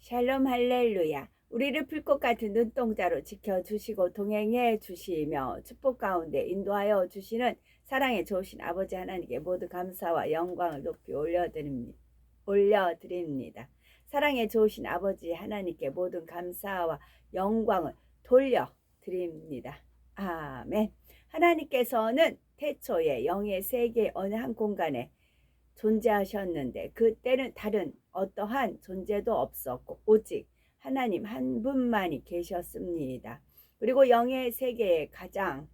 샬롬 할렐루야. 우리를 불꽃 같은 눈동자로 지켜주시고 동행해 주시며 축복 가운데 인도하여 주시는 사랑의 좋으신 아버지 하나님께 모두 감사와 영광을 높이 올려드립니다. 사랑의 좋으신 아버지 하나님께 모든 감사와 영광을 돌려드립니다. 아멘. 하나님께서는 태초에 영의 세계 어느 한 공간에 존재하셨는데 그때는 다른 어떠한 존재도 없었고 오직 하나님 한 분만이 계셨습니다. 그리고 영의 세계에 가장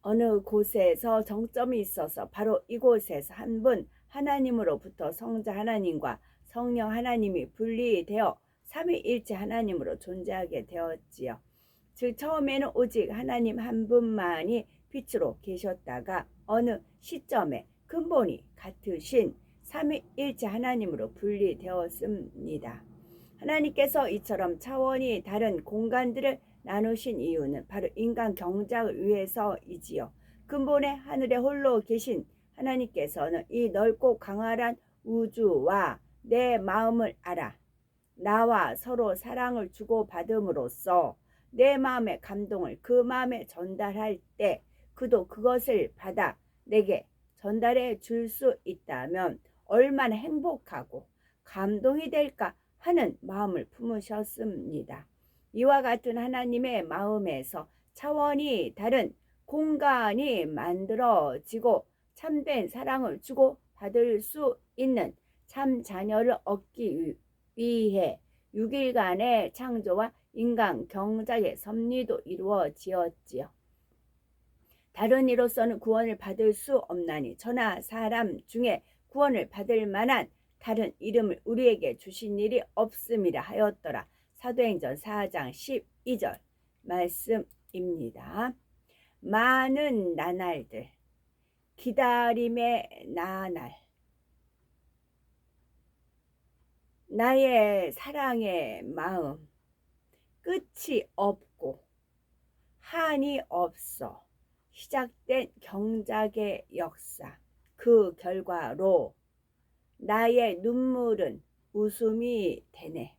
어느 곳에서 정점이 있어서 바로 이곳에서 한 분 하나님으로부터 성자 하나님과 성령 하나님이 분리되어 삼위일체 하나님으로 존재하게 되었지요. 즉 처음에는 오직 하나님 한 분만이 빛으로 계셨다가 어느 시점에 근본이 같으신 삼위일체 하나님으로 분리되었습니다. 하나님께서 이처럼 차원이 다른 공간들을 나누신 이유는 바로 인간 경작을 위해서이지요. 근본의 하늘에 홀로 계신 하나님께서는 이 넓고 광활한 우주와 내 마음을 알아 나와 서로 사랑을 주고받음으로써 내 마음의 감동을 그 마음에 전달할 때 그도 그것을 받아 내게 전달해 줄 수 있다면 얼마나 행복하고 감동이 될까 하는 마음을 품으셨습니다. 이와 같은 하나님의 마음에서 차원이 다른 공간이 만들어지고 참된 사랑을 주고 받을 수 있는 참 자녀를 얻기 위해 6일간의 창조와 인간 경작의 섭리도 이루어지었지요. 다른 이로서는 구원을 받을 수 없나니 천하 사람 중에 구원을 받을 만한 다른 이름을 우리에게 주신 일이 없음이라 하였더라. 사도행전 4장 12절 말씀입니다. 많은 나날들, 기다림의 나날, 나의 사랑의 마음, 끝이 없고 한이 없어 시작된 경작의 역사, 그 결과로 나의 눈물은 웃음이 되네.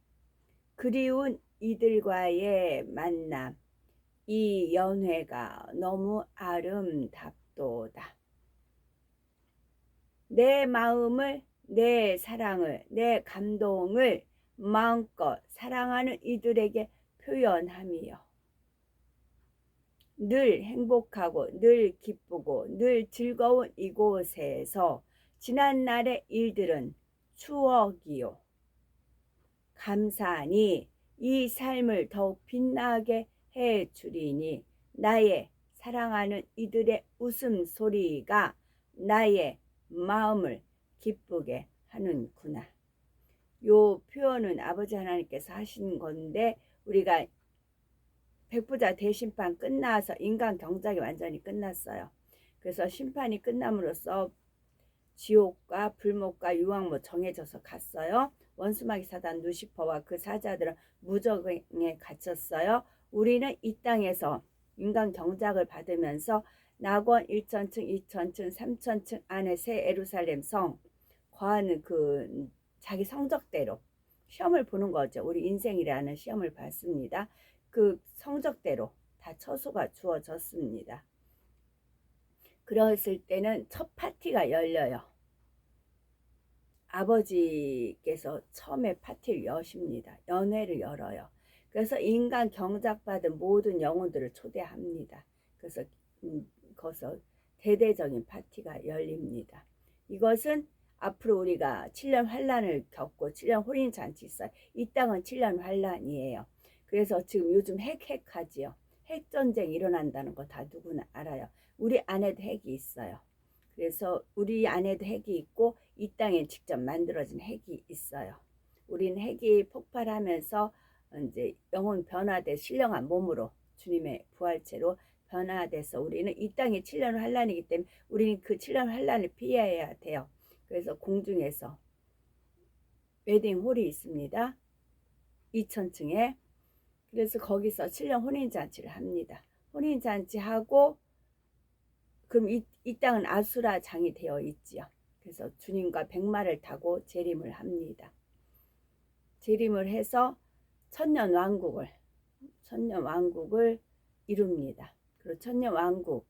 그리운 이들과의 만남, 이 연회가 너무 아름답도다. 내 마음을, 내 사랑을, 내 감동을 마음껏 사랑하는 이들에게 표현하며 늘 행복하고 늘 기쁘고 늘 즐거운 이곳에서 지난날의 일들은 추억이요. 감사하니 이 삶을 더욱 빛나게 해주리니 나의 사랑하는 이들의 웃음소리가 나의 마음을 기쁘게 하는구나. 요 표현은 아버지 하나님께서 하신 건데 우리가 백부자 대심판 끝나서 인간 경작이 완전히 끝났어요. 그래서 심판이 끝남으로써 지옥과 불목과 유황무 정해져서 갔어요. 원수마귀 사단 루시퍼와 그 사자들은 무적에 갇혔어요. 우리는 이 땅에서 인간 경작을 받으면서 낙원 1천층, 2천층, 3천층 안에 새 예루살렘 성 거하는 그 자기 성적대로 시험을 보는 거죠. 우리 인생이라는 시험을 받습니다. 그 성적대로 다 처소가 주어졌습니다. 그랬을 때는 첫 파티가 열려요. 아버지께서 처음에 파티를 여십니다. 연회를 열어요. 그래서 인간 경작받은 모든 영혼들을 초대합니다. 그래서 거기서 대대적인 파티가 열립니다. 이것은 앞으로 우리가 7년 환란을 겪고 7년 혼인잔치 있어요. 이 땅은 7년 환란이에요. 그래서 지금 요즘 핵하지요. 핵전쟁이 일어난다는 거 다 누구나 알아요. 우리 안에도 핵이 있어요. 그래서 우리 안에도 핵이 있고 이 땅에 직접 만들어진 핵이 있어요. 우리는 핵이 폭발하면서 이제 영혼 변화돼 신령한 몸으로 주님의 부활체로 변화돼서 우리는 이 땅에 7년 환란이기 때문에 우리는 그 7년 환란을 피해야 돼요. 그래서 공중에서 웨딩홀이 있습니다. 2천층에. 그래서 거기서 7년 혼인잔치를 합니다. 혼인잔치하고 그럼 이 땅은 아수라 장이 되어 있지요. 그래서 주님과 백마를 타고 재림을 합니다. 재림을 해서 천년왕국을 이룹니다. 그리고 천년왕국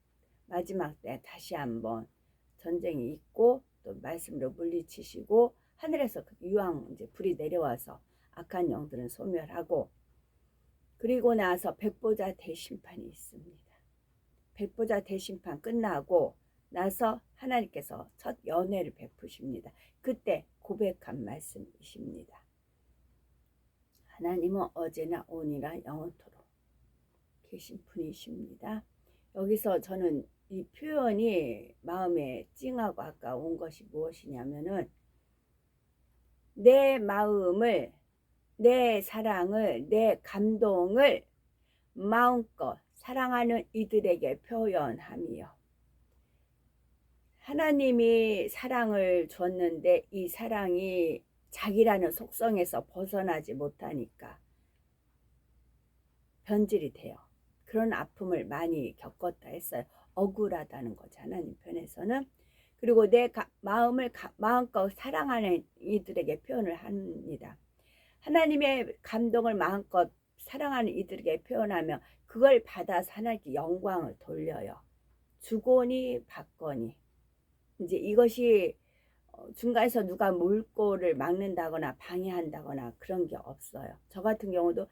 마지막 때 다시 한번 전쟁이 있고 또 말씀으로 물리치시고 하늘에서 유황 이제 불이 내려와서 악한 영들은 소멸하고, 그리고 나서 백보자 대심판이 있습니다. 백보자 대심판 끝나고 나서 하나님께서 첫 연회를 베푸십니다. 그때 고백한 말씀이십니다. 하나님은 어제나 오늘이나 영원토록 계신 분이십니다. 여기서 저는 이 표현이 마음에 찡하고 아까운 것이 무엇이냐면은, 내 마음을, 내 사랑을, 내 감동을 마음껏 사랑하는 이들에게 표현하며, 하나님이 사랑을 줬는데 이 사랑이 자기라는 속성에서 벗어나지 못하니까 변질이 돼요. 그런 아픔을 많이 겪었다 했어요. 억울하다는 거죠, 하나님 편에서는. 그리고 내 마음을 마음껏 사랑하는 이들에게 표현을 합니다. 하나님의 감동을 마음껏 사랑하는 이들에게 표현하며 그걸 받아서 하나님께 영광을 돌려요. 주거니 받거니. 이제 이것이 중간에서 누가 물꼬를 막는다거나 방해한다거나 그런 게 없어요. 저 같은 경우도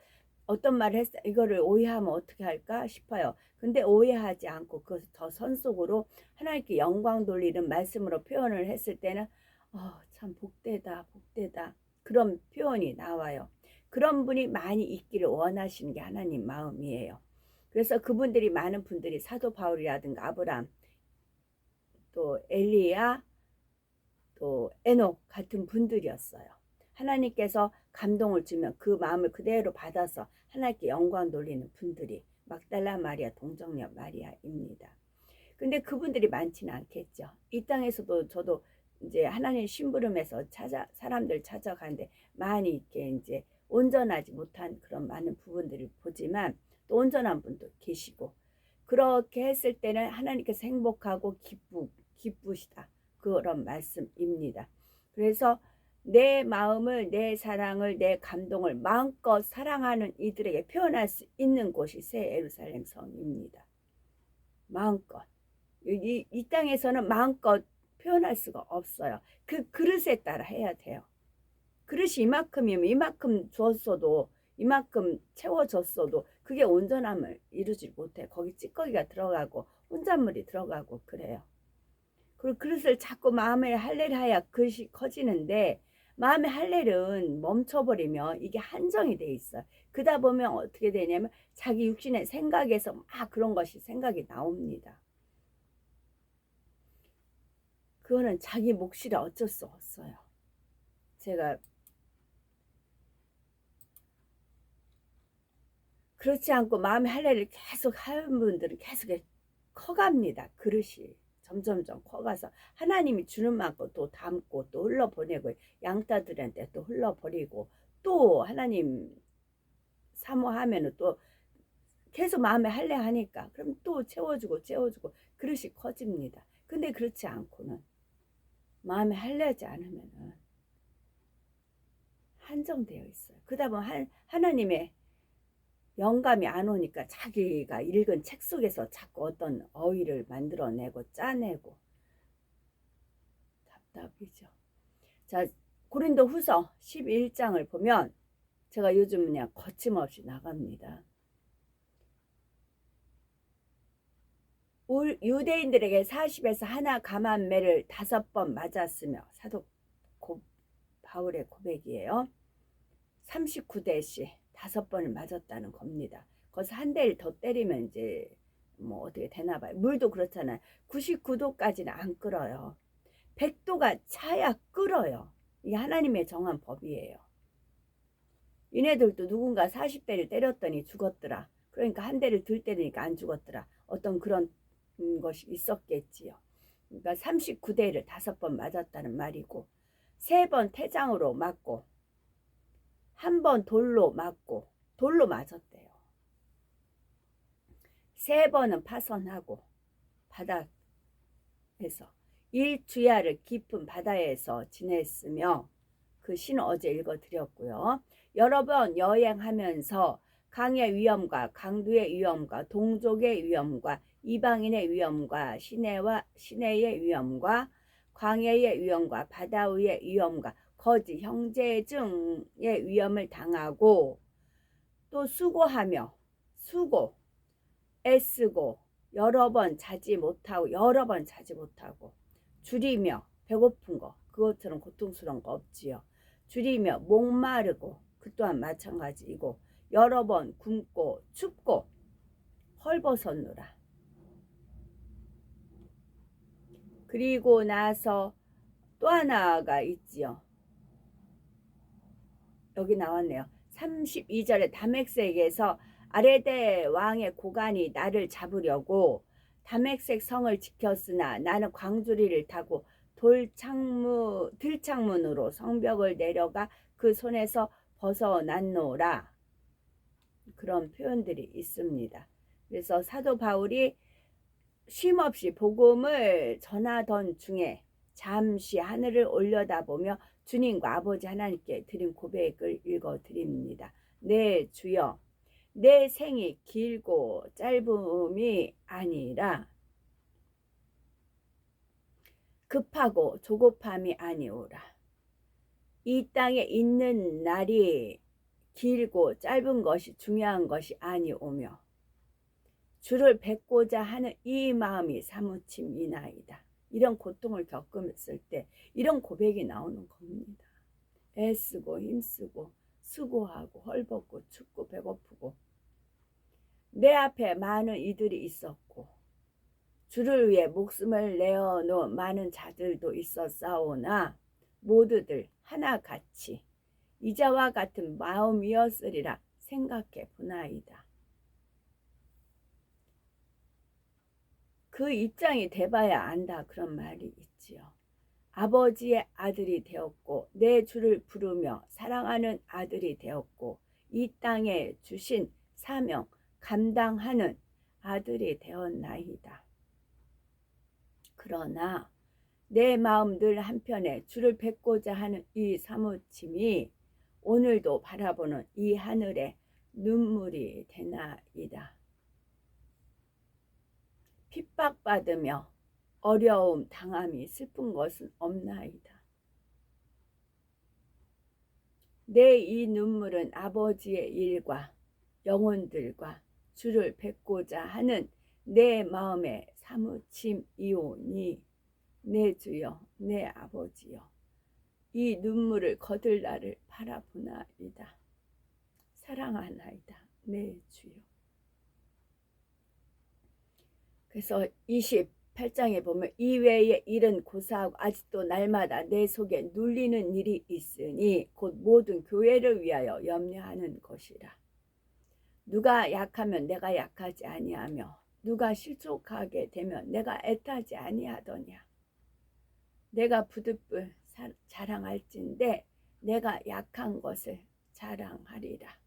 어떤 말을 했어요. 이거를 오해하면 어떻게 할까 싶어요. 근데 오해하지 않고 그것을 더 선속으로 하나님께 영광 돌리는 말씀으로 표현을 했을 때는 참 복되다 복되다 그런 표현이 나와요. 그런 분이 많이 있기를 원하시는 게 하나님 마음이에요. 그래서 그분들이, 많은 분들이 사도 바울이라든가 아브람, 또 엘리야, 또 에녹 같은 분들이었어요. 하나님께서 감동을 주면 그 마음을 그대로 받아서 하나님께 영광 돌리는 분들이 막달라 마리아, 동정녀 마리아입니다. 근데 그분들이 많지는 않겠죠. 이 땅에서도 저도 이제 하나님 심부름에서 사람들 찾아가는데 많이 이렇게 이제 온전하지 못한 그런 많은 부분들을 보지만 또 온전한 분도 계시고, 그렇게 했을 때는 하나님께서 행복하고 기쁘시다 그런 말씀입니다. 그래서 내 마음을, 내 사랑을, 내 감동을 마음껏 사랑하는 이들에게 표현할 수 있는 곳이 새 예루살렘 성입니다. 마음껏. 이 땅에서는 마음껏 표현할 수가 없어요. 그 그릇에 따라 해야 돼요. 그릇이 이만큼이면 이만큼 줬어도, 이만큼 채워졌어도 그게 온전함을 이루지 못해. 거기 찌꺼기가 들어가고 혼잣물이 들어가고 그래요. 그리고 그릇을 자꾸 마음에 할례를 하야 그릇이 커지는데, 마음의 할례는 멈춰버리면 이게 한정이 돼 있어요. 그러다 보면 어떻게 되냐면 자기 육신의 생각에서 막 그런 것이 생각이 나옵니다. 그거는 자기 몫이라 어쩔 수 없어요. 제가 그렇지 않고 마음의 할례를 계속 하는 분들은 계속 커갑니다. 그릇이 점점점 커가서 하나님이 주는 만큼 또 담고 또 흘러보내고, 양따들한테 또 흘러버리고, 또 하나님 사모하면은 또 계속 마음에 할례 하니까 그럼 또 채워주고 그릇이 커집니다. 근데 그렇지 않고는, 마음에 할례하지 않으면은 한정되어 있어요. 그러다 보면 하나님의 영감이 안 오니까 자기가 읽은 책 속에서 자꾸 어떤 어휘를 만들어내고 짜내고 답답이죠. 자, 고린도 후서 11장을 보면, 제가 요즘 그냥 거침없이 나갑니다. 유대인들에게 40에서 하나 감한 매를 5번 맞았으며, 사도 바울의 고백이에요. 39대씩 5번을 맞았다는 겁니다. 거기서 한 대를 더 때리면 이제 뭐 어떻게 되나 봐요. 물도 그렇잖아요. 99도까지는 안 끓어요. 100도가 차야 끓어요. 이게 하나님의 정한 법이에요. 얘네들도 누군가 40대를 때렸더니 죽었더라. 그러니까 한 대를 들 때리니까 안 죽었더라. 어떤 그런 것이 있었겠지요. 그러니까 39대를 5번 맞았다는 말이고, 3번 태장으로 맞고, 1번 돌로 맞고, 돌로 맞았대요. 3번은 파선하고, 바다에서 일주야를 깊은 바다에서 지냈으며, 그 시는 어제 읽어드렸고요. 여러 번 여행하면서 강의 위험과 강도의 위험과 동족의 위험과 이방인의 위험과 시내의 위험과 광야의 위험과 바다 위의 위험과 거짓 형제증의 위험을 당하고 또 수고하며 애쓰고 여러 번 자지 못하고 줄이며 배고픈 거 그것처럼 고통스러운 거 없지요. 줄이며 목마르고 그 또한 마찬가지이고 여러 번 굶고 춥고 헐벗었노라. 그리고 나서 또 하나가 있지요. 여기 나왔네요. 32절에 다메섹에서 아레데 왕의 고관이 나를 잡으려고 다메섹 성을 지켰으나 나는 광주리를 타고 들창문으로 성벽을 내려가 그 손에서 벗어났노라. 그런 표현들이 있습니다. 그래서 사도 바울이 쉼없이 복음을 전하던 중에 잠시 하늘을 올려다보며 주님과 아버지 하나님께 드린 고백을 읽어드립니다. 네 주여, 내 생이 길고 짧음이 아니라 급하고 조급함이 아니오라. 이 땅에 있는 날이 길고 짧은 것이 중요한 것이 아니오며 주를 뵙고자 하는 이 마음이 사무침이나이다. 이런 고통을 겪었을 때 이런 고백이 나오는 겁니다. 애쓰고 힘쓰고 수고하고 헐벗고 춥고 배고프고 내 앞에 많은 이들이 있었고 주를 위해 목숨을 내어놓은 많은 자들도 있었사오나 모두들 하나같이 이자와 같은 마음이었으리라 생각해 보나이다. 그 입장이 돼봐야 안다 그런 말이 있지요. 아버지의 아들이 되었고 내 주를 부르며 사랑하는 아들이 되었고 이 땅에 주신 사명 감당하는 아들이 되었나이다. 그러나 내 마음 늘 한편에 주를 뵙고자 하는 이 사무침이 오늘도 바라보는 이 하늘에 눈물이 되나이다. 핍박받으며 어려움 당함이 슬픈 것은 없나이다. 내 이 눈물은 아버지의 일과 영혼들과 주를 뵙고자 하는 내 마음의 사무침이오니 내 주여 내 아버지여 이 눈물을 거둘 날을 바라보나이다. 사랑하나이다 내 주여. 그래서 28장에 보면 이외의 일은 고사하고 아직도 날마다 내 속에 눌리는 일이 있으니 곧 모든 교회를 위하여 염려하는 것이라. 누가 약하면 내가 약하지 아니하며 누가 실족하게 되면 내가 애타지 아니하더냐. 내가 부득불 자랑할진대 내가 약한 것을 자랑하리라.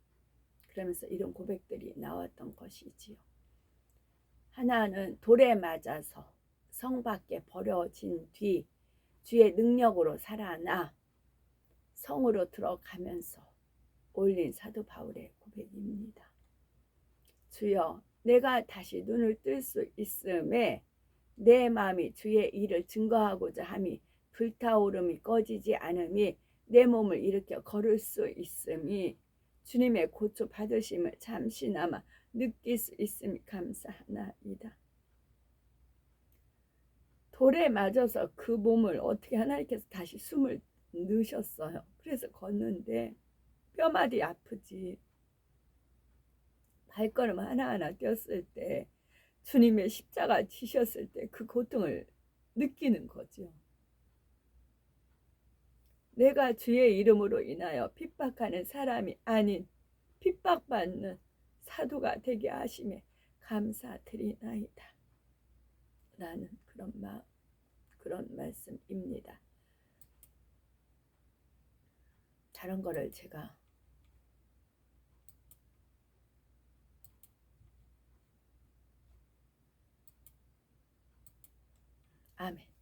그러면서 이런 고백들이 나왔던 것이지요. 하나는 돌에 맞아서 성 밖에 버려진 뒤 주의 능력으로 살아나 성으로 들어가면서 올린 사도 바울의 고백입니다. 주여 내가 다시 눈을 뜰 수 있음에 내 마음이 주의 일을 증거하고자 함이 불타오름이 꺼지지 않음이 내 몸을 일으켜 걸을 수 있음이 주님의 고초 받으심을 잠시나마 느낄 수 있음이 감사하나이다. 돌에 맞아서 그 몸을 어떻게 하나님께서 다시 숨을 넣으셨어요. 그래서 걷는데 뼈마디 아프지. 발걸음 하나하나 뛰었을 때 주님의 십자가 지셨을 때 그 고통을 느끼는 거죠. 내가 주의 이름으로 인하여 핍박하는 사람이 아닌 핍박받는 사도가 되게 하심에 감사드리나이다. 라는 그런 말씀입니다. 다른 거를 제가 아멘.